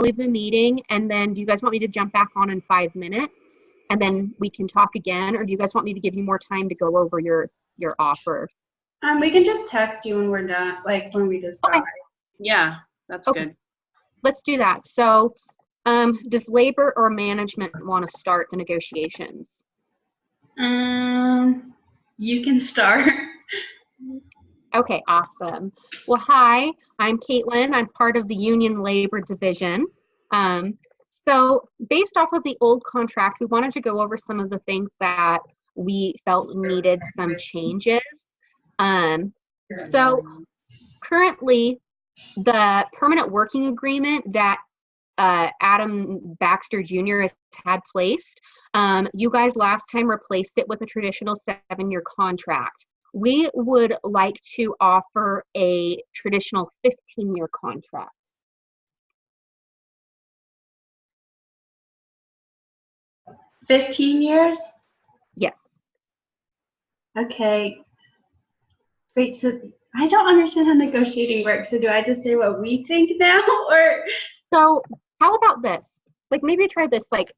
leave the meeting, and then do you guys want me to jump back on in 5 minutes and then we can talk again, or do you guys want me to give you more time to go over your offer? We can just text you when we're done, like when we decide. Okay. Yeah, that's good. Let's do that. So does labor or management want to start the negotiations? You can start. Okay, awesome. Well, hi, I'm Caitlin. I'm part of the Union Labor Division. So based off of the old contract, we wanted to go over some of the things that we felt needed some changes. So currently, the permanent working agreement that Adam Baxter Jr. has had placed, you guys last time replaced it with a traditional 7-year contract. We would like to offer a traditional 15-year contract. $15 years? Yes. Okay. Wait, so I don't understand how negotiating works. So do I just say what we think now, or? So how about this? Like maybe try this. Like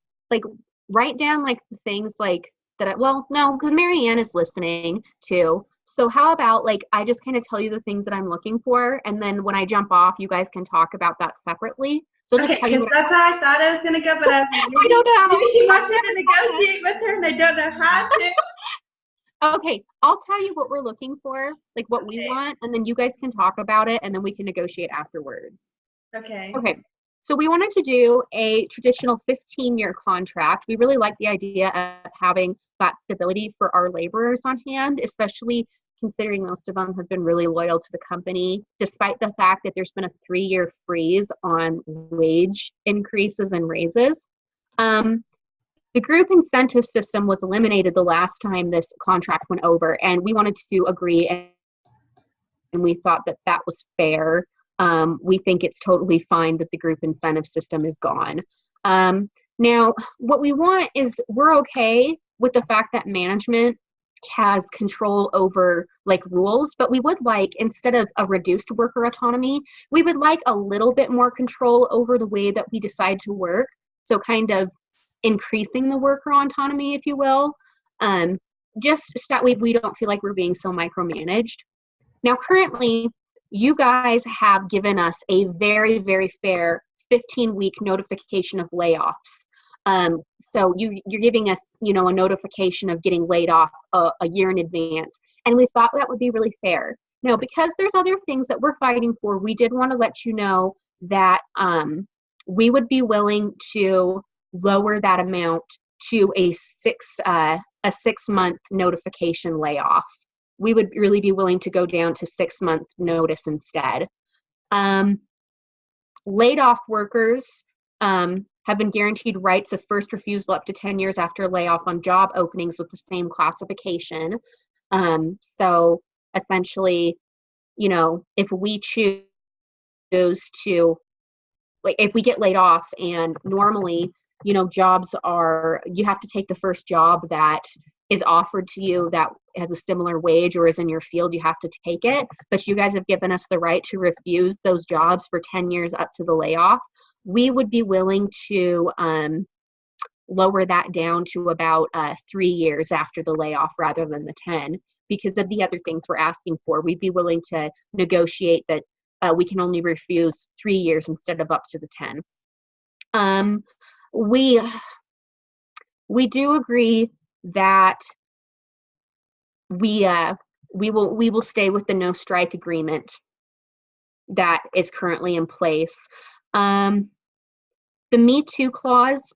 write down like the things like that. Well, no, because Marianne is listening too. So how about like I just kind of tell you the things that I'm looking for, and then when I jump off, you guys can talk about that separately. So okay, just tell you because that's how I thought I was gonna go, but I don't know. Maybe she wants me to negotiate with her, and I don't know how to. Okay, I'll tell you what we're looking for, like what we want, and then you guys can talk about it, and then we can negotiate afterwards. Okay. Okay, so we wanted to do a traditional 15-year contract. We really like the idea of having that stability for our laborers on hand, especially considering most of them have been really loyal to the company, despite the fact that there's been a 3-year freeze on wage increases and raises. The group incentive system was eliminated the last time this contract went over, and we wanted to agree, and we thought that that was fair. We think it's totally fine that the group incentive system is gone. Now, what we want is we're okay with the fact that management has control over like rules, but we would like, instead of a reduced worker autonomy, we would like a little bit more control over the way that we decide to work. So kind of increasing the worker autonomy, if you will, just so that we don't feel like we're being so micromanaged. Now, currently, you guys have given us a very, very fair 15-week notification of layoffs. So you're giving us, a notification of getting laid off a year in advance, and we thought that would be really fair. Now, because there's other things that we're fighting for, we did want to let you know that we would be willing to lower that amount to a 6-month notification layoff. We would really be willing to go down to 6-month notice instead. Laid off workers have been guaranteed rights of first refusal up to 10 years after layoff on job openings with the same classification. So essentially, if we choose to, like, if we get laid off, and normally, jobs are, you have to take the first job that is offered to you that has a similar wage or is in your field, you have to take it. But you guys have given us the right to refuse those jobs for 10 years up to the layoff. We would be willing to lower that down to about 3 years after the layoff rather than the 10, because of the other things we're asking for. We'd be willing to negotiate that we can only refuse 3 years instead of up to the 10. We do agree that we will stay with the no strike agreement that is currently in place. The Me Too clause,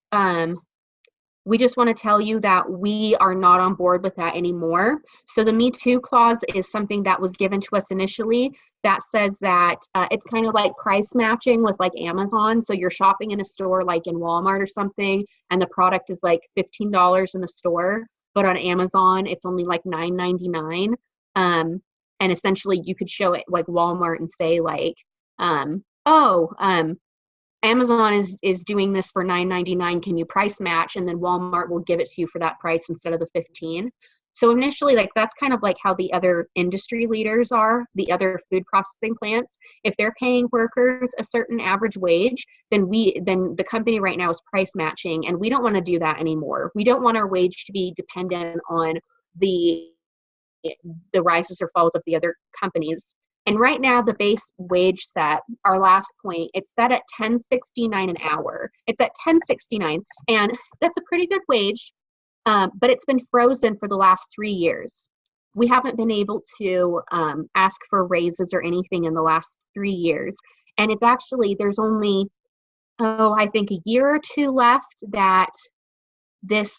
we just want to tell you that we are not on board with that anymore. So the Me Too clause is something that was given to us initially that says that it's kind of like price matching with like Amazon. So you're shopping in a store like in Walmart or something, and the product is like $15 in the store, but on Amazon it's only like $9.99. And essentially you could show it like Walmart and say like, Amazon is doing this for $9.99. Can you price match? And then Walmart will give it to you for that price instead of the $15. So initially, like that's kind of like how the other industry leaders are, the other food processing plants. If they're paying workers a certain average wage, then the company right now is price matching, and we don't want to do that anymore. We don't want our wage to be dependent on the rises or falls of the other companies. And right now, the base wage set, our last point, it's set at $10.69 an hour. It's at $10.69, and that's a pretty good wage, but it's been frozen for the last 3 years. We haven't been able to ask for raises or anything in the last 3 years. And it's actually, there's only, I think a year or two left that this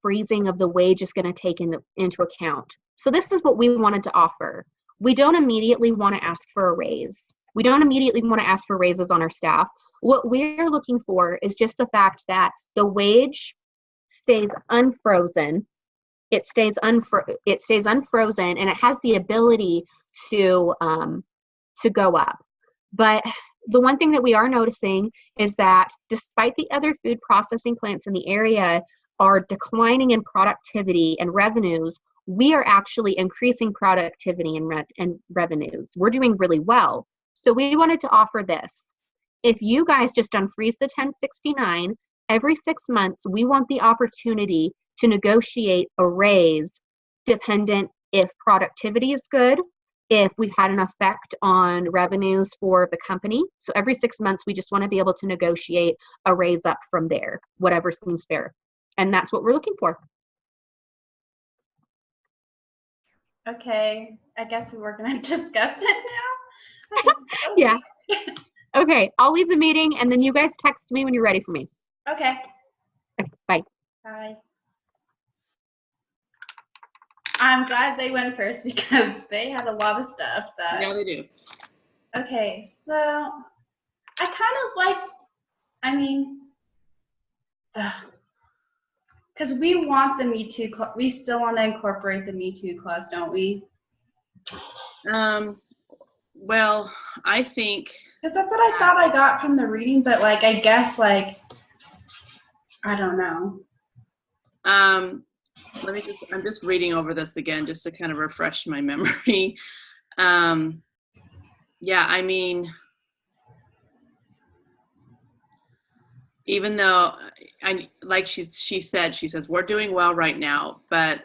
freezing of the wage is going to take into account. So this is what we wanted to offer. We don't immediately want to ask for a raise. We don't immediately want to ask for raises on our staff. What we're looking for is just the fact that the wage stays unfrozen. It stays unfrozen, and it has the ability to go up. But the one thing that we are noticing is that despite the other food processing plants in the area are declining in productivity and revenues, we are actually increasing productivity and revenues. We're doing really well. So we wanted to offer this. If you guys just unfreeze the 1069, every 6 months, we want the opportunity to negotiate a raise dependent if productivity is good, if we've had an effect on revenues for the company. So every 6 months, we just want to be able to negotiate a raise up from there, whatever seems fair. And that's what we're looking for. Okay, I guess we're going to discuss it now. Yeah. Okay, I'll leave the meeting, and then you guys text me when you're ready for me. Okay. Okay, bye. Bye. I'm glad they went first because they had a lot of stuff that. Yeah, they do. Okay, so I kind of like, I mean, because we want the Me Too, we still want to incorporate the Me Too clause, don't we? Well, I think. Because that's what I thought I got from the reading, but like, I guess like, I don't know. I'm just reading over this again just to kind of refresh my memory. Yeah, I mean, even though like she says we're doing well right now, but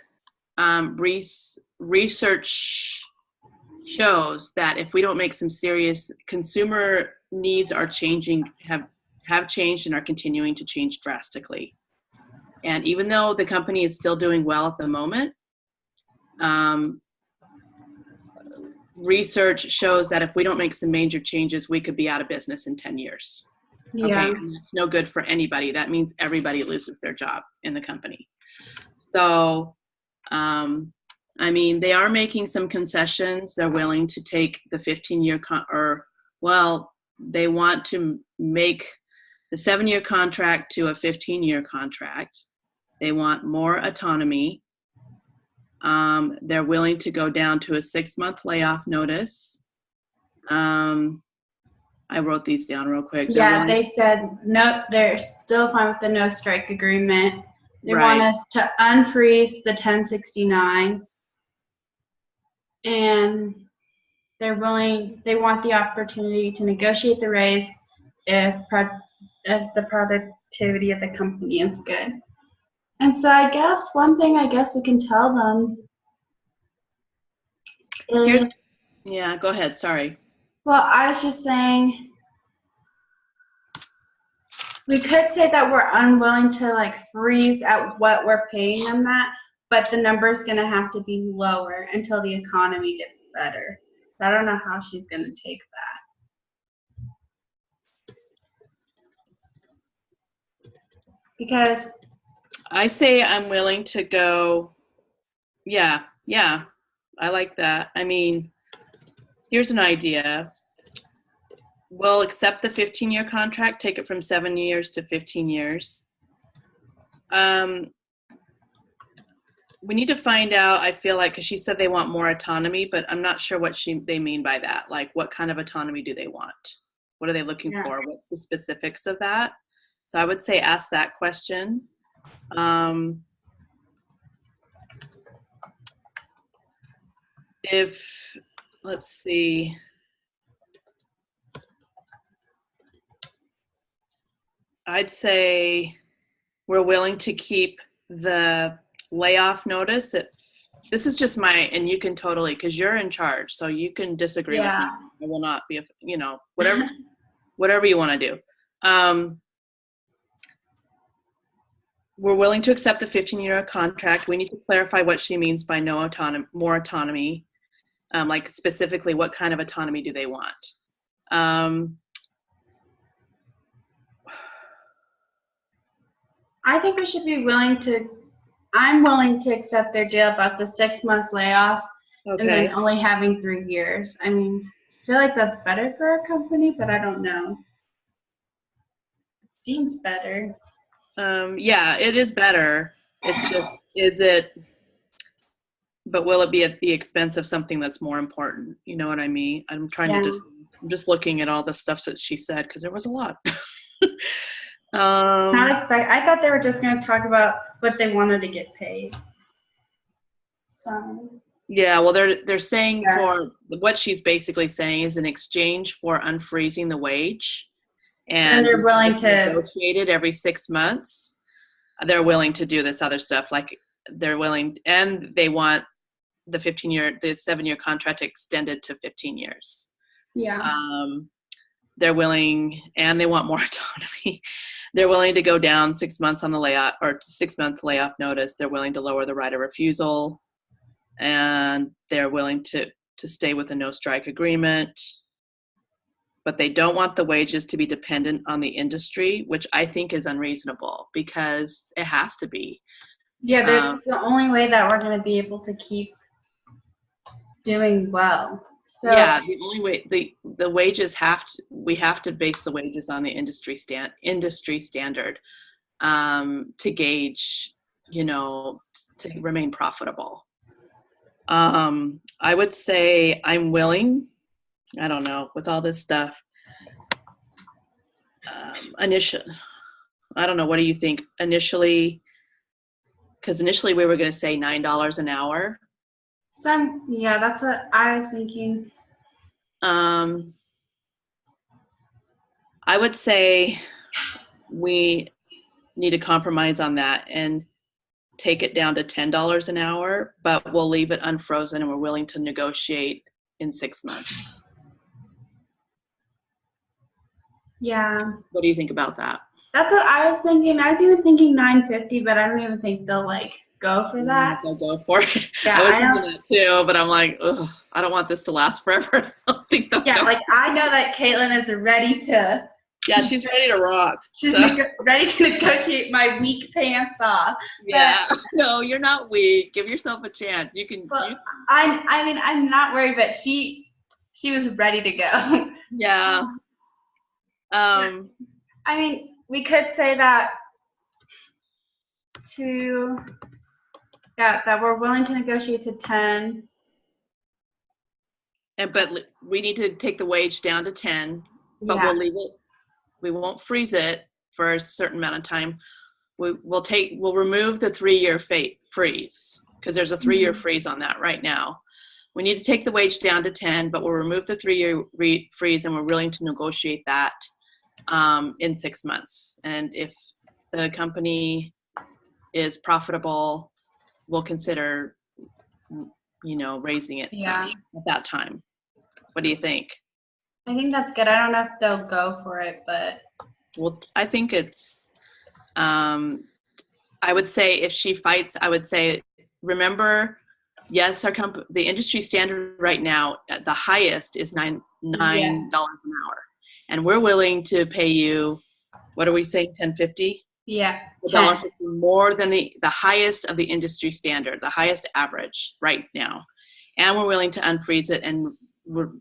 research shows that if we don't make some serious, consumer needs are changing, have changed and are continuing to change drastically. And even though the company is still doing well at the moment, research shows that if we don't make some major changes, we could be out of business in 10 years. Yeah. Okay, and it's no good for anybody. That means everybody loses their job in the company. So, I mean, they are making some concessions. They're willing to take the 15-year they want to make the 7-year contract to a 15-year contract. They want more autonomy. They're willing to go down to a 6-month layoff notice. I wrote these down real quick. Yeah, they said no, they're still fine with the no strike agreement. They want us to unfreeze the 1069. And they want the opportunity to negotiate the raise if the productivity of the company is good. And so I guess one thing we can tell them is, yeah, go ahead, sorry. Well, I was just saying, we could say that we're unwilling to like freeze at what we're paying them at, but the number is going to have to be lower until the economy gets better. I don't know how she's going to take that. Because I say I'm willing to go, yeah, I like that. I mean, here's an idea. We'll accept the 15-year contract, take it from 7 years to 15 years. We need to find out, I feel like, because she said they want more autonomy, but I'm not sure what they mean by that. Like, what kind of autonomy do they want? What are they looking for? What's the specifics of that? So I would say ask that question. if, let's see, I'd say we're willing to keep the layoff notice. This is just my, and you can totally, because you're in charge, so you can disagree with me. I will not be, whatever you want to do. We're willing to accept the 15-year contract. We need to clarify what she means by more autonomy. Like specifically, what kind of autonomy do they want? I think we should be I'm willing to accept their deal about the 6 months layoff and then only having 3 years. I mean, I feel like that's better for our company, but I don't know. Seems better. Yeah, it is better. It's just, but will it be at the expense of something that's more important? You know what I mean? I'm just looking at all the stuff that she said, because there was a lot. I thought they were just going to talk about what they wanted to get paid. So. Yeah, well, they're saying for what she's basically saying is in exchange for unfreezing the wage, and they're willing to negotiate it every 6 months. They're willing to do this other stuff, like they're willing, and they want the 7-year contract extended to 15 years. Yeah. They're willing, and they want more autonomy. They're willing to go down 6 months on the layoff or 6-month layoff notice. They're willing to lower the right of refusal, and they're willing to stay with a no strike agreement. But they don't want the wages to be dependent on the industry, which I think is unreasonable because it has to be. Yeah, that's the only way that we're going to be able to keep doing well. So yeah, the only way the wages we have to base the wages on the industry standard to gauge, to remain profitable. I would say I'm willing. I don't know, with all this stuff. Initially, I don't know. What do you think? Because initially we were going to say $9 an hour. Yeah, that's what I was thinking. I would say we need to compromise on that and take it down to $10 an hour, but we'll leave it unfrozen and we're willing to negotiate in 6 months. Yeah. What do you think about that? That's what I was thinking. I was even thinking $9.50, but I don't even think they'll go for that. They'll go for it. Yeah, I was thinking that too, but I'm like, ugh, I don't want this to last forever. I don't think they'll go. I know that Caitlin is ready to. Yeah, she's ready to rock. She's ready to negotiate my weak pants off. Yeah, no, you're not weak. Give yourself a chance. You can. Well, I'm not worried, but she was ready to go. Yeah. We could say that that we're willing to negotiate to 10. But we need to take the wage down to 10, but we'll leave it. We won't freeze it for a certain amount of time. We'll remove the 3-year freeze, because there's a 3-year freeze on that right now. We need to take the wage down to 10, but we'll remove the 3-year freeze, and we're willing to negotiate that in 6 months. And if the company is profitable, we'll consider, raising it some at that time. What do you think? I think that's good. I don't know if they'll go for it, but. Well, I think it's, I would say if she fights, I would say, remember, yes, the industry standard right now, the highest is $9 an hour. And we're willing to pay you, what are we saying, $10.50? Yeah. $10 more than the highest of the industry standard, the highest average right now. And we're willing to unfreeze it and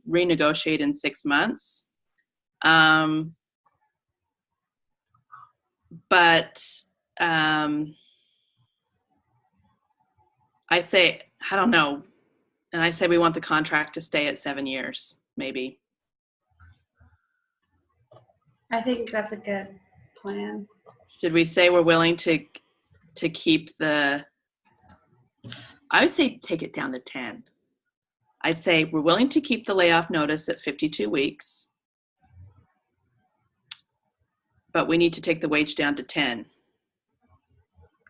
renegotiate in 6 months. But I say, I don't know. And I say we want the contract to stay at 7 years, maybe. I think that's a good plan. Should we say we're willing to keep I would say take it down to 10. I'd say we're willing to keep the layoff notice at 52 weeks, but we need to take the wage down to 10.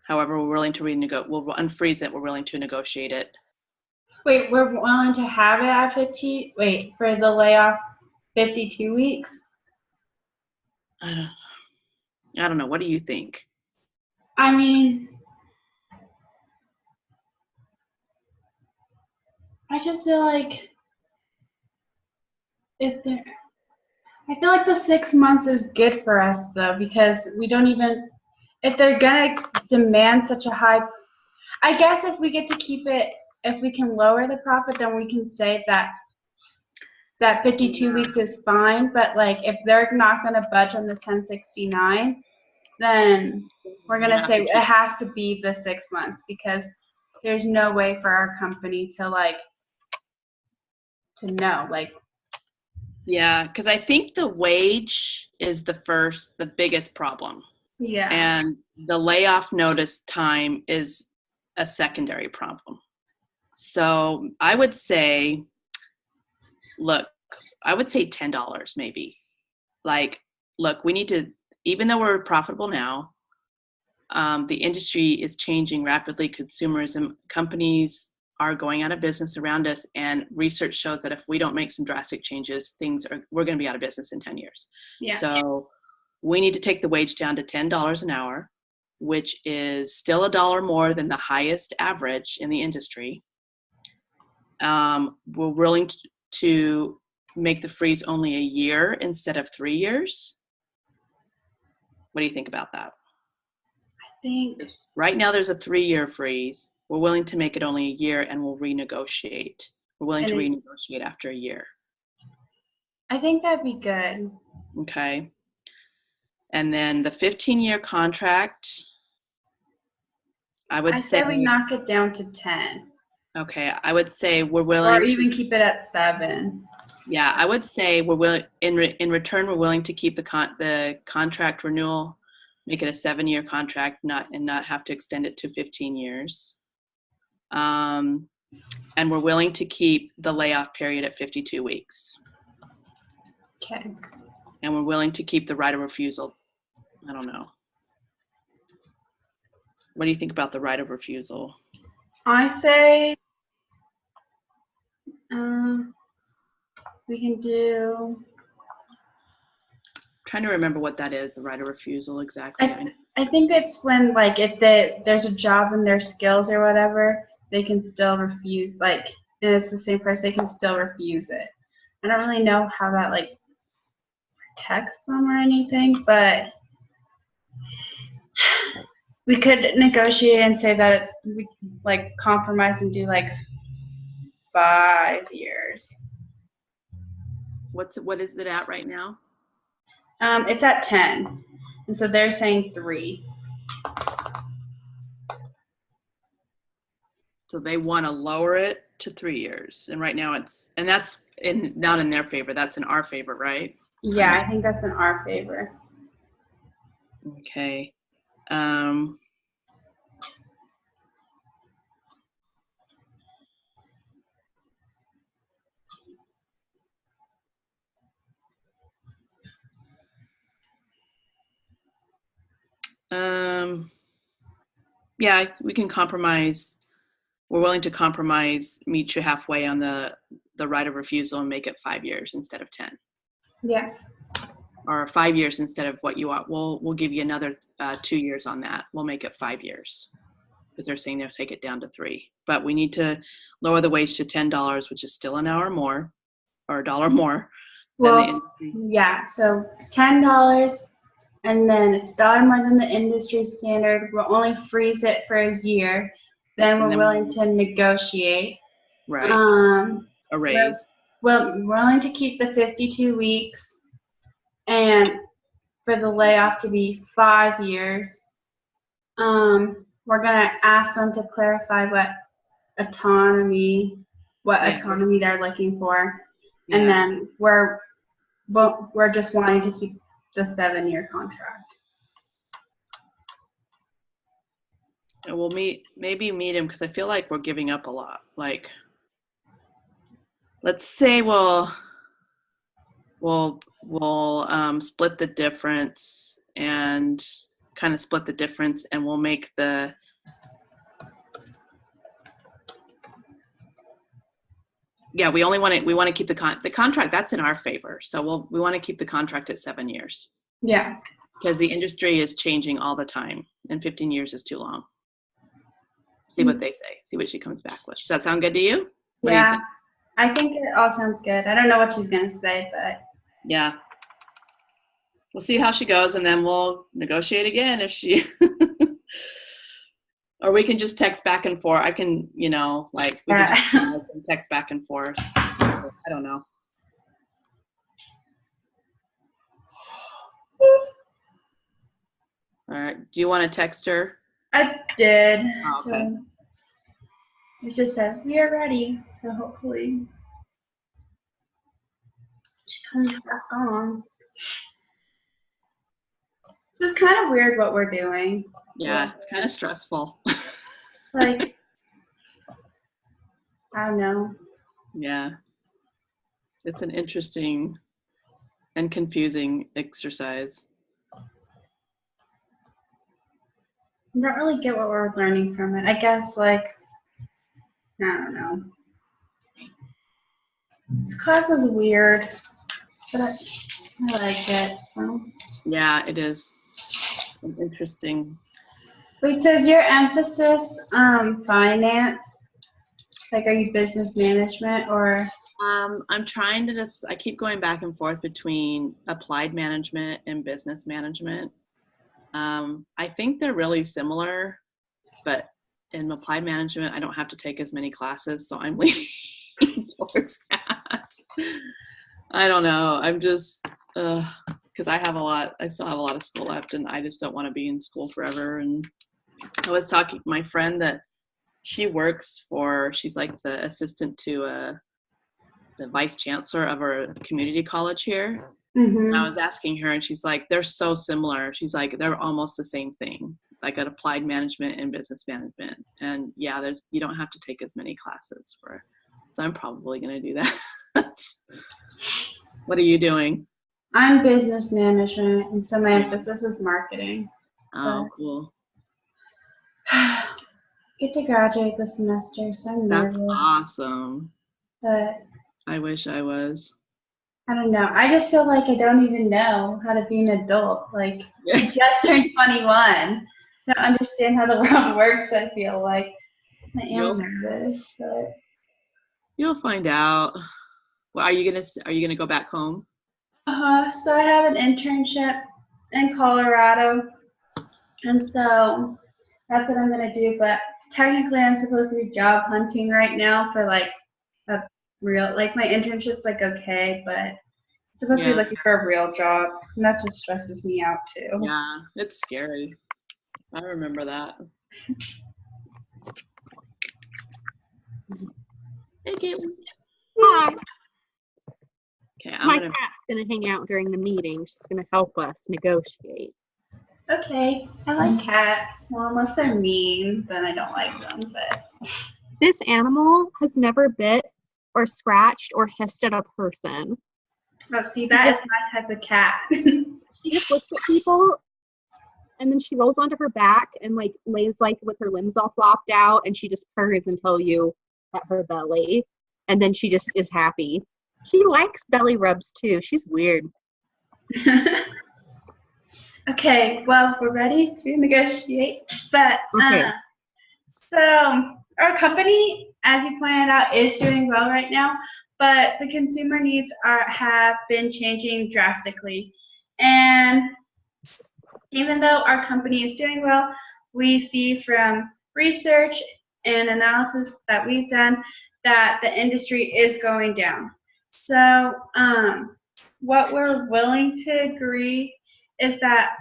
However, we're willing to we'll unfreeze it. We're willing to negotiate it. Wait, we're willing to have it at 15, wait, for the layoff 52 weeks? I don't know. What do you think? I mean, I just feel like I feel like the 6 months is good for us though, because we don't even, if they're gonna demand such a high, I guess if we get to keep it, if we can lower the profit, then we can say that 52 weeks is fine. But like, if they're not gonna budge on the 1069, then we're gonna say it has to be the 6 months, because there's no way for our company to know. Yeah, because I think the wage is the biggest problem. Yeah. And the layoff notice time is a secondary problem. So I would say, look, I would say $10 maybe. Like, look, we need to, even though we're profitable now, the industry is changing rapidly. Consumerism, companies are going out of business around us, and research shows that if we don't make some drastic changes, we're going to be out of business in 10 years. Yeah. So we need to take the wage down to $10 an hour, which is still $1 more than the highest average in the industry. We're willing to make the freeze only a year instead of 3 years. What do you think about that? I think right now there's a 3-year freeze. We're willing to make it only a year, and we'll renegotiate. We're willing to renegotiate after a year. I think that'd be good. Okay. And then the 15-year contract, I say we knock it down to 10. Okay, I would say we're willing or even keep it at 7. Yeah, I would say we're willing. In return, we're willing to keep the contract renewal, make it a 7-year contract, not have to extend it to 15 years. And we're willing to keep the layoff period at 52 weeks. Okay. And we're willing to keep the right of refusal. I don't know. What do you think about the right of refusal? I say we can do. I'm trying to remember what that is, the right of refusal exactly. I think it's when, like, if there's a job in their skills or whatever, they can still refuse, and it's the same price, they can still refuse it. I don't really know how that, protects them or anything, but we could negotiate and say that we compromise and do 5 years. What is it at right now? It's at 10, and so they're saying 3. So they want to lower it to 3 years, and right now that's not in their favor. That's in our favor, right? Yeah, I think that's in our favor. Okay. Yeah, we can compromise. We're willing to compromise, meet you halfway on the right of refusal, and make it 5 years instead of 10. Yeah. Or 5 years instead of what you want. We'll give you another 2 years on that. We'll make it 5 years, because they're saying they'll take it down to 3. But we need to lower the wage to $10, which is still an hour more, or $1 more. Well, yeah. So $10. And then it's $1 more than the industry standard. We'll only freeze it for a year. Then we're willing to negotiate. Right. A raise. We're willing to keep the 52 weeks, and for the layoff to be 5 years. We're gonna ask them to clarify what autonomy they're looking for, and then we're just wanting to keep the 7-year contract. And we'll maybe meet him, because I feel like we're giving up a lot. let's say we'll split the difference and kind of split the difference, and we'll make the we want to keep the contract. That's in our favor. So we want to keep the contract at 7 years. Yeah. Because the industry is changing all the time, and 15 years is too long. See what they say. See what she comes back with. Does that sound good to you? What do you think? I think it all sounds good. I don't know what she's going to say, but. Yeah. We'll see how she goes, and then we'll negotiate again if she. Or we can just text back and forth. I can, we can just pause and text back and forth. I don't know. All right. Do you want to text her? I did. Oh, okay. So it just said, we are ready. So hopefully she comes back on. This is kind of weird what we're doing. Yeah, it's kind of stressful. Like, I don't know. Yeah. It's an interesting and confusing exercise. I don't really get what we're learning from it. I guess, I don't know. This class is weird, but I like it, so. Yeah, it is interesting. Wait, so is your emphasis finance? Are you business management or? I'm trying to I keep going back and forth between applied management and business management. I think they're really similar, but in applied management, I don't have to take as many classes, so I'm leaning towards that. I don't know. I'm just, because I still have a lot of school left, and I just don't want to be in school forever. And I was talking to my friend that she's like the assistant to the vice chancellor of our community college here. Mm-hmm. I was asking her, and she's like, they're so similar. She's like, they're almost the same thing, like at applied management and business management. And yeah, you don't have to take as many classes so I'm probably going to do that. What are you doing? I'm business management, and so my emphasis is marketing. Oh, cool. Get to graduate this semester, so I'm nervous. That's awesome. But I wish I was. I don't know. I just feel like I don't even know how to be an adult. I just turned 21. I don't understand how the world works, I feel like. I am nervous, but you'll find out. Well, are you gonna go back home? So I have an internship in Colorado, and so that's what I'm gonna do. But technically, I'm supposed to be job hunting right now for a real, my internship's okay, but it's supposed to be looking for a real job, and that just stresses me out too. Yeah, it's scary. I remember that. Hey, Caitlin. Hi. Okay, My cat's gonna hang out during the meeting. She's gonna help us negotiate. Okay, I like cats. Well, unless they're mean, then I don't like them. But this animal has never bit or scratched or hissed at a person. Oh, see, that is my type of cat. She just looks at people, and then she rolls onto her back and lays with her limbs all flopped out, and she just purrs until you at her belly, and then she just is happy. She likes belly rubs too. She's weird. Okay, well, we're ready to negotiate. But okay. So our company, as you pointed out, is doing well right now, but the consumer needs have been changing drastically. And even though our company is doing well, we see from research and analysis that we've done that the industry is going down. So what we're willing to agree is that,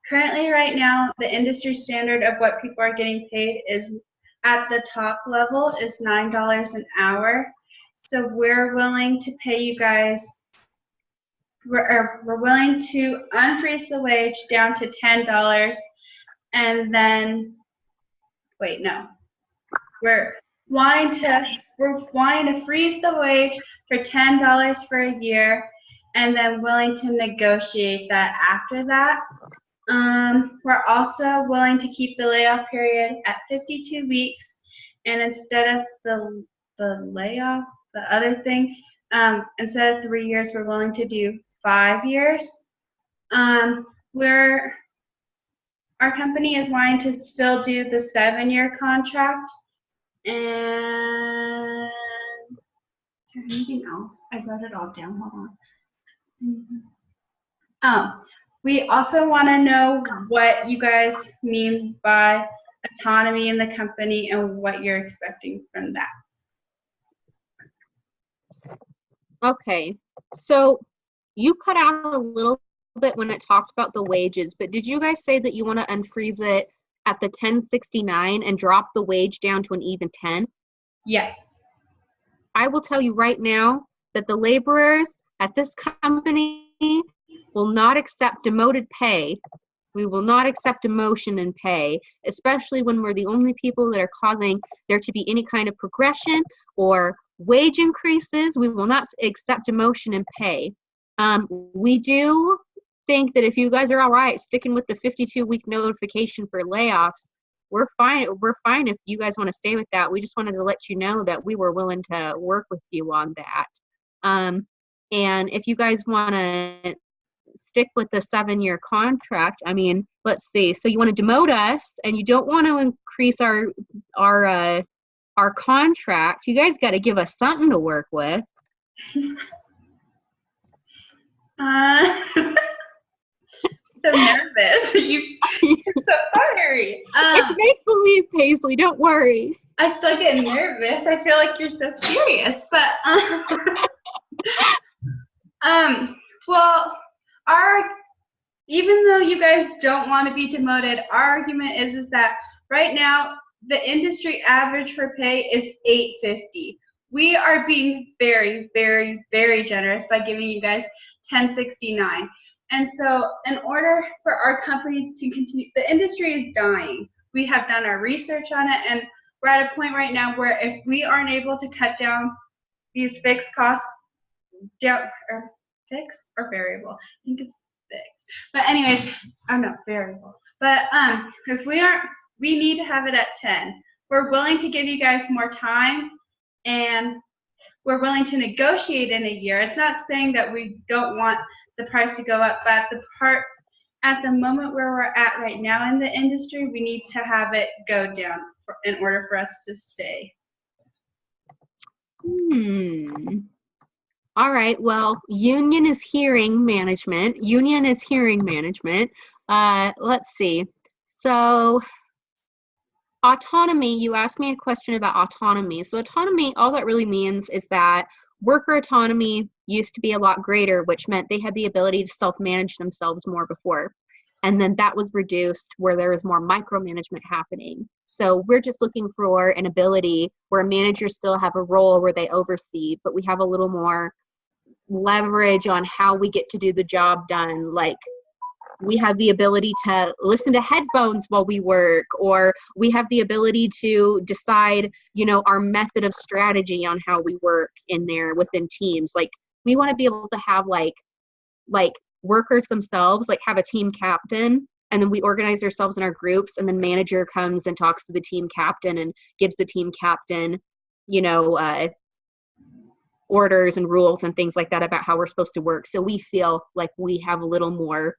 currently right now, the industry standard of what people are getting paid is at the top level is $9 an hour. So we're willing to pay you guys, we're willing to unfreeze the wage down to $10, and then, we're we're wanting to freeze the wage for $10 for a year, and then willing to negotiate that after that. We're also willing to keep the layoff period at 52 weeks, and instead of the layoff, the other thing, instead of 3 years, we're willing to do 5 years. Our company is wanting to still do the 7-year contract. And is there anything else? I wrote it all down. Hold on. We also want to know what you guys mean by autonomy in the company and what you're expecting from that. Okay, so you cut out a little bit when it talked about the wages, but did you guys say that you want to unfreeze it at the 1069 and drop the wage down to an even 10? Yes. I will tell you right now that the laborers at this company will not accept demoted pay. We will not accept demotion in pay, especially when we're the only people that are causing there to be any kind of progression or wage increases. We will not accept demotion in pay. We do think that if you guys are all right sticking with the 52-week notification for layoffs, we're fine. We're fine if you guys want to stay with that. We just wanted to let you know that we were willing to work with you on that. And if you guys want to stick with the 7-year contract, I mean, let's see. So you want to demote us, and you don't want to increase our contract. You guys got to give us something to work with. So nervous. You're so fiery. It's make-believe, Paisley. Don't worry. I still get nervous. I feel like you're so serious, but well, even though you guys don't want to be demoted, our argument is that right now the industry average for pay is $8.50. We are being very, very, very generous by giving you guys $10.69. And so in order for our company to continue, the industry is dying. We have done our research on it, and we're at a point right now where if we aren't able to cut down these fixed costs down, or fixed or variable? I think it's fixed. But anyways, I'm not variable. But if we aren't, we need to have it at 10. We're willing to give you guys more time, and we're willing to negotiate in a year. It's not saying that we don't want the price to go up, but at the moment where we're at right now in the industry, we need to have it go down in order for us to stay. All right, well, union is hearing management. Let's see. So autonomy, you asked me a question about autonomy. So autonomy, all that really means is that worker autonomy used to be a lot greater, which meant they had the ability to self-manage themselves more before. And then that was reduced where there was more micromanagement happening. So we're just looking for an ability where managers still have a role where they oversee, but we have a little more leverage on how we get to do the job done. Like we have the ability to listen to headphones while we work, or we have the ability to decide, our method of strategy on how we work in there within teams. Like we want to be able to have like workers themselves, like have a team captain, and then we organize ourselves in our groups, and then manager comes and talks to the team captain and gives the team captain, orders and rules and things like that about how we're supposed to work. So we feel like we have a little more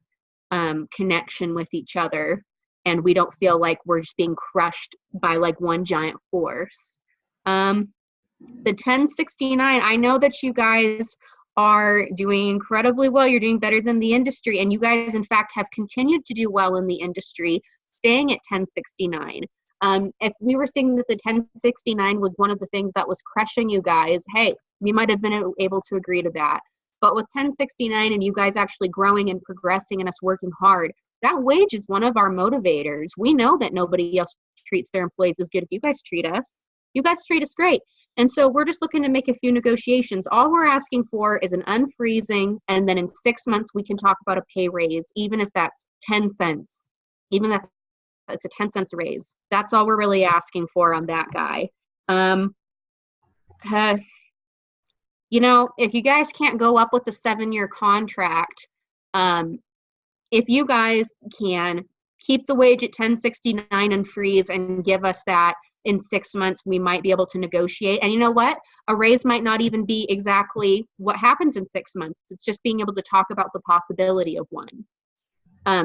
connection with each other, and we don't feel like we're just being crushed by like one giant force. The 1069, I know that you guys are doing incredibly well. You're doing better than the industry, and you guys in fact have continued to do well in the industry, staying at 1069. If we were seeing that the 1069 was one of the things that was crushing you guys, hey, we might have been able to agree to that. But with 1069 and you guys actually growing and progressing and us working hard, that wage is one of our motivators. We know that nobody else treats their employees as good as you guys treat us. You guys treat us great. And so we're just looking to make a few negotiations. All we're asking for is an unfreezing, and then in 6 months we can talk about a pay raise, even if that's 10 cents. Even if it's a 10 cents raise. That's all we're really asking for on that guy. Um, uh, if you guys can't go up with the 7-year contract, if you guys can keep the wage at 1069 and freeze and give us that in 6 months, we might be able to negotiate. And you know what? A raise might not even be exactly what happens in 6 months. It's just being able to talk about the possibility of one.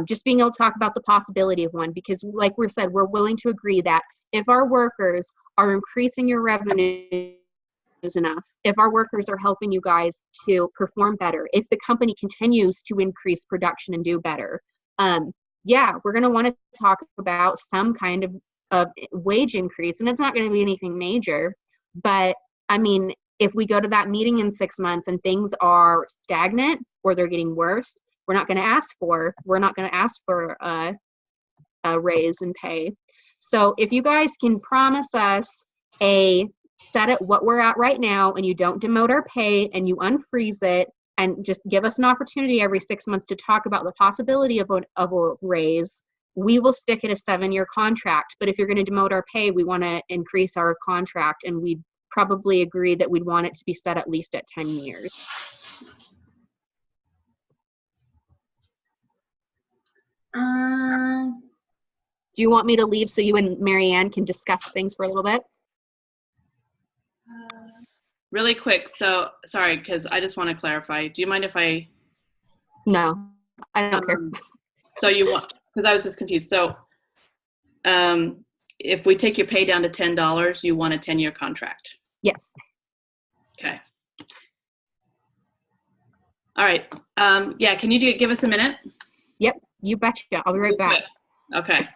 Just being able to talk about the possibility of one, because like we said, we're willing to agree that if our workers are increasing your revenue enough, if our workers are helping you guys to perform better, if the company continues to increase production and do better, yeah, we're going to want to talk about some kind of wage increase. And it's not going to be anything major, but I mean, if we go to that meeting in 6 months and things are stagnant or they're getting worse, we're not going to ask for a raise in pay. So if you guys can promise us a set at what we're at right now, and you don't demote our pay and you unfreeze it, and just give us an opportunity every 6 months to talk about the possibility of a raise, we will stick at a 7-year contract. But if you're going to demote our pay, we want to increase our contract, and we'd probably agree that we'd want it to be set at least at 10 years. Do you want me to leave so you and Marianne can discuss things for a little bit? Really quick. So sorry, because I just want to clarify. Do you mind if I? No, I don't care. So you want, because I was just confused. So if we take your pay down to $10, you want a 10-year contract? Yes. Okay. All right. Yeah, can you give us a minute? Yep, you betcha. I'll be right back. Okay.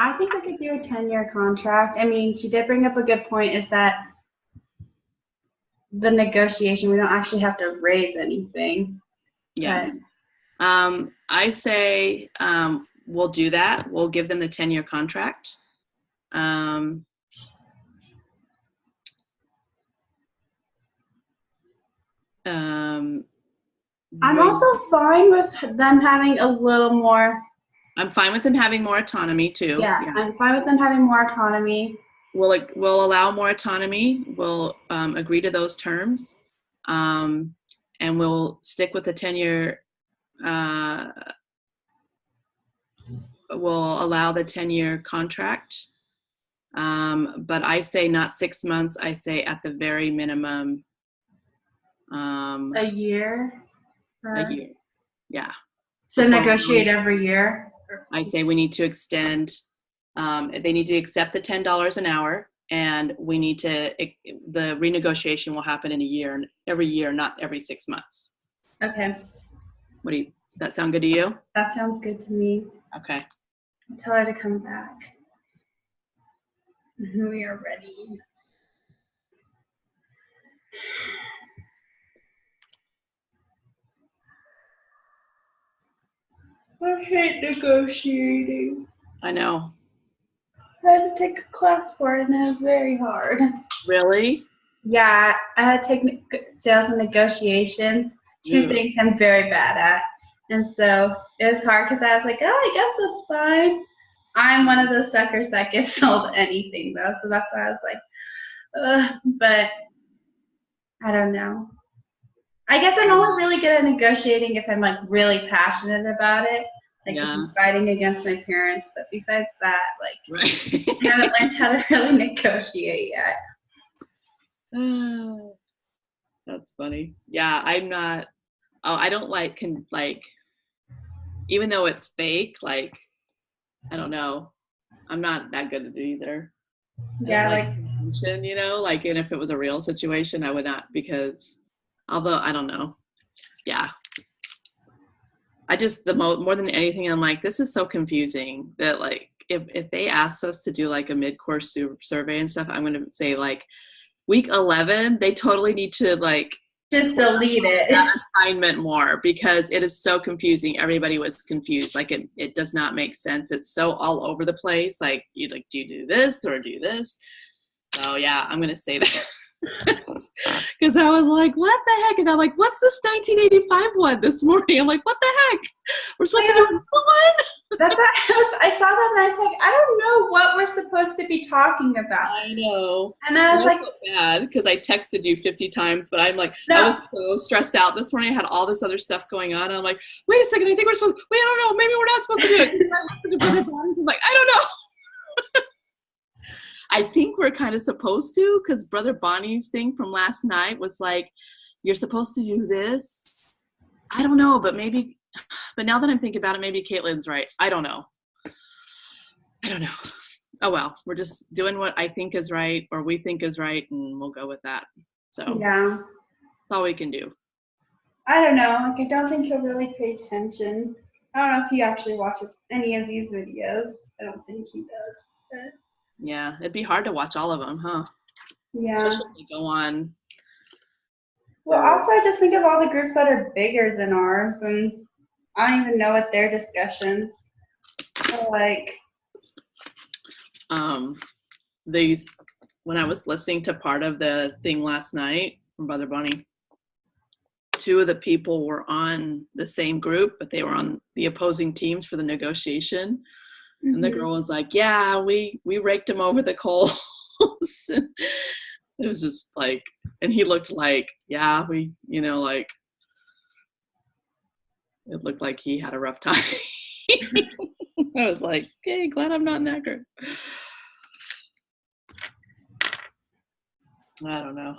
I think we could do a 10-year contract. I mean, she did bring up a good point, is that the negotiation, we don't actually have to raise anything. Yeah. I say we'll do that. We'll give them the 10-year contract. I'm also fine with them having a little more. I'm fine with them having more autonomy too. Yeah, I'm fine with them having more autonomy. We'll allow more autonomy. We'll agree to those terms, and we'll stick with the 10-year. We'll allow the 10-year contract, but I say not 6 months. I say at the very minimum. A year. A year. Yeah. So negotiate every year. I say we need to extend. They need to accept the $10 an hour, and we need to. The renegotiation will happen in every year, not every 6 months. Okay. That sound good to you? That sounds good to me. Okay. Tell her to come back. We are ready. I hate negotiating. I know. I had to take a class for it, and it was very hard. Really? Yeah, I had to take sales and negotiations, two things I'm very bad at. And so it was hard because I was like, oh, I guess that's fine. I'm one of those suckers that gets sold anything, though. So that's why I was like, but I don't know. I guess I'm only really good at negotiating if I'm like really passionate about it. Like if I'm fighting against my parents, but besides that, like I haven't learned how to really negotiate yet. That's funny. Yeah, I'm not. Oh, I don't like even though it's fake. Like, I don't know. I'm not that good at it either. Yeah, tension, and if it was a real situation, I would not, because although I don't know. Yeah. I just more than anything, I'm like, this is so confusing that like if they asked us to do like a mid-course survey and stuff, I'm going to say like week 11, they totally need to like just delete it. That assignment more, because it is so confusing. Everybody was confused. Like it does not make sense. It's so all over the place. Like do you do this or do this? So yeah, I'm going to say that. Because I was like, what the heck? And I'm like, what's this 1985 one this morning? I'm like, what the heck? We're supposed to do another one? I saw that and I was like, I don't know what we're supposed to be talking about. I know. And I was like, felt bad because I texted you 50 times, but I'm like, no. I was so stressed out this morning. I had all this other stuff going on. And I'm like, wait a second, I think we're supposed to, wait, I don't know, maybe we're not supposed to do it. I listened to Brother Bonnie's. I'm like, I don't know. I think we're kind of supposed to, because Brother Bonnie's thing from last night was like, you're supposed to do this. I don't know, but maybe, but now that I'm thinking about it, maybe Caitlin's right. I don't know. Oh, well, we're just doing what I think is right or we think is right, and we'll go with that. So yeah, that's all we can do. I don't know. Like, I don't think he'll really pay attention. I don't know if he actually watches any of these videos. I don't think he does. But Yeah, it'd be hard to watch all of them, huh? yeah. Especially if they go on. Well, also, I just think of all the groups that are bigger than ours, and I don't even know what their discussions are like. When I was listening to part of the thing last night from Brother Bonnie, two of the people were on the same group, but they were on the opposing teams for the negotiation. Mm-hmm. And the girl was like, yeah, we raked him over the coals. It was just like, and he looked like, yeah, like, it looked like he had a rough time. I was like, okay, glad I'm not in that group. I don't know.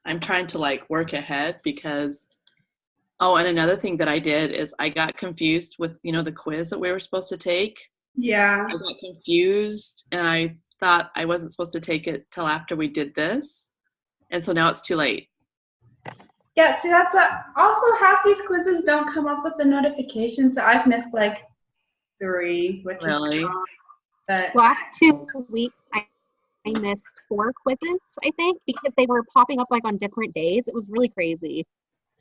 I'm trying to like work ahead because, and another thing that I did is I got confused with, the quiz that we were supposed to take. Yeah. I got confused and I thought I wasn't supposed to take it till after we did this. And so now it's too late. Yeah, see, that's also half these quizzes don't come up with the notifications. So I've missed like 3, which really? is but last 2 weeks I missed 4 quizzes, I think, because they were popping up like on different days. It was really crazy.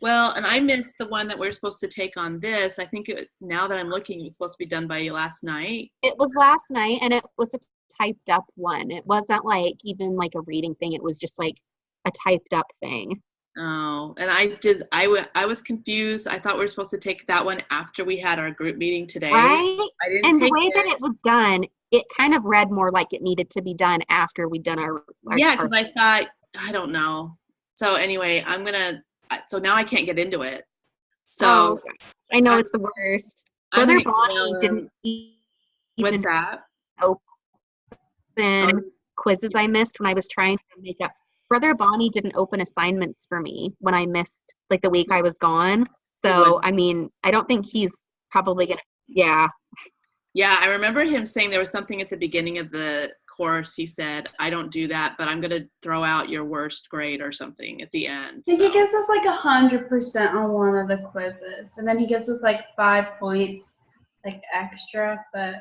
Well, and I missed the one that we're supposed to take on this. I think now that I'm looking, it was supposed to be done by you last night. It was last night, and it was a typed up one. It wasn't like even like a reading thing. It was just like a typed up thing. Oh, and I was confused. I thought we were supposed to take that one after we had our group meeting today. Right? I didn't and take the way that it was done, it kind of read more like it needed to be done after we'd done our yeah, because I thought, I don't know. So anyway, so now I can't get into it. So I know it's the worst. Brother Bonnie didn't even what's that? Open quizzes I missed when I was trying to make up. Brother Bonnie didn't open assignments for me when I missed like the week I was gone. So I mean, I don't think he's probably gonna. Yeah. Yeah, I remember him saying there was something at the beginning of the course. He said, I don't do that, but I'm going to throw out your worst grade or something at the end. I think he gives us like 100% on one of the quizzes. And then he gives us like 5 points like extra. But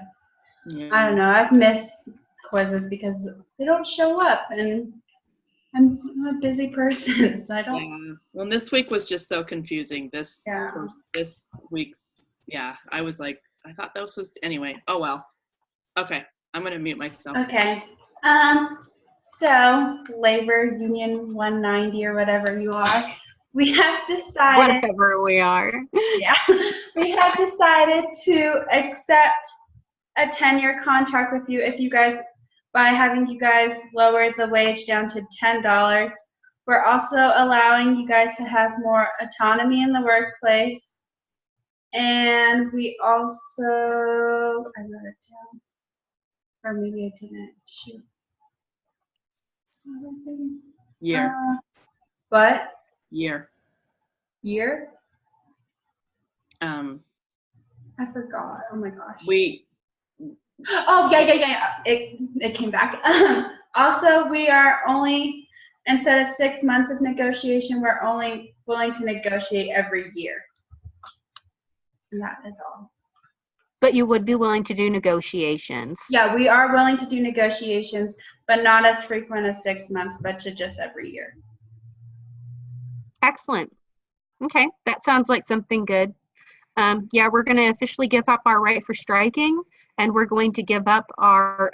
yeah. I don't know. I've missed quizzes because they don't show up. And I'm a busy person, so I don't. Yeah. Well, this week was just so confusing. This week's, I was like, I thought that was anyway. Oh well. Okay, I'm gonna mute myself. Okay. So labor union 190 or whatever you are, we have decided. Whatever we are. Yeah, we have decided to accept a 10-year contract with you if you guys, by having you guys lower the wage down to $10. We're also allowing you guys to have more autonomy in the workplace. And we also, I wrote it down, or maybe I didn't. Shoot. Year. What? Year. Year? I forgot. Oh my gosh. Oh yeah. It came back. Also, we are only, instead of 6 months of negotiation, we're only willing to negotiate every year. And that is all. But you would be willing to do negotiations. Yeah, we are willing to do negotiations, but not as frequent as 6 months, but to just every year. Excellent. Okay, that sounds like something good. Yeah, we're going to officially give up our right for striking, and we're going to give up our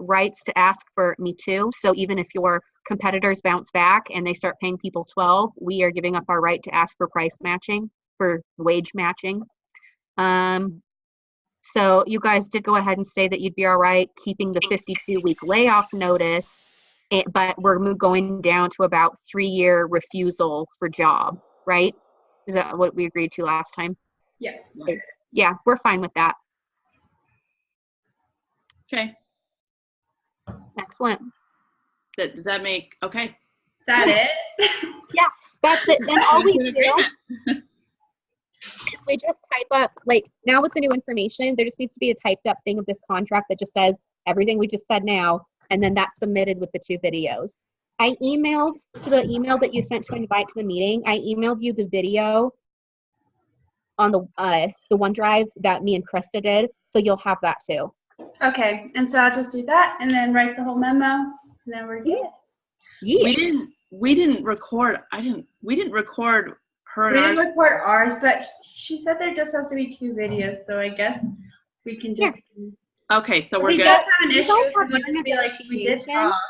rights to ask for Me Too. So even if your competitors bounce back and they start paying people 12, we are giving up our right to ask for price matching, for wage matching. So you guys did go ahead and say that you'd be all right keeping the 52-week layoff notice, but we're going down to about 3-year refusal for job, right? Is that what we agreed to last time? Yes. Yeah, we're fine with that. Okay. Excellent. Does that make, okay. Is that it? Yeah, that's it. Then all we We're in do agreement. is we just type up, like, now with the new information, there just needs to be a typed up thing of this contract that just says everything we just said now, and then that's submitted with the 2 videos. I emailed to the email that you sent to invite to the meeting. I emailed you the video on the OneDrive that me and Krista did, so you'll have that too. Okay, and so I'll just do that and then write the whole memo, and then we're good. Yeah. We didn't record, we didn't record her We and didn't ours. record ours, but she said there just has to be 2 videos, so I guess we can just. Okay, so If we're he good. does have an You issue, guys we have can just be like, we did negotiation? talk.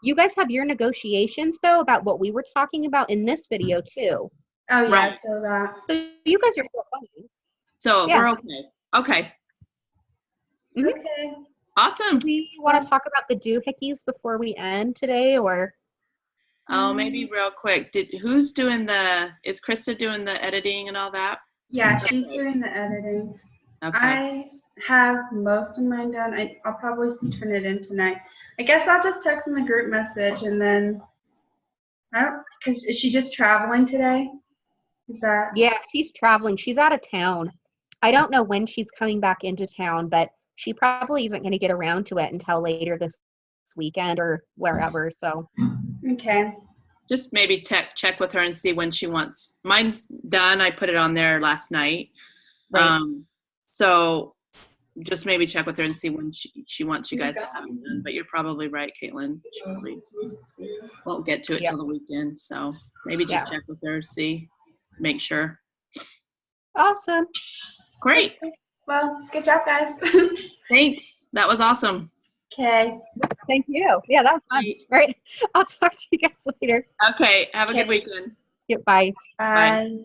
You guys have your negotiations though about what we were talking about in this video too. Oh, yeah, Right. so that. So you guys are still fine. So Yeah. we're okay. Okay. Mhm. Okay. Awesome. Do we want to talk about the doohickeys before we end today, or? Oh, maybe real quick. Who's doing is Krista doing the editing and all that? Yeah, she's doing the editing. Okay. I have most of mine done. I'll probably turn it in tonight. I guess I'll just text in the group message and then because is she just traveling today? Is that? Yeah, she's traveling. She's out of town. I don't know when she's coming back into town, but she probably isn't going to get around to it until later this weekend or wherever. So. Okay. Just maybe check with her and see when she wants. Mine's done. I put it on there last night. Right. So just maybe check with her and see when she wants you guys to have it done. But you're probably right, Caitlin. She probably won't get to it till the weekend. So maybe just check with her, see, make sure. Awesome. Great. Well, good job, guys. Thanks. That was awesome. Okay. Thank you. Yeah, that was fun. All right. I'll talk to you guys later. Okay. Have a good weekend. Yeah, bye. Bye.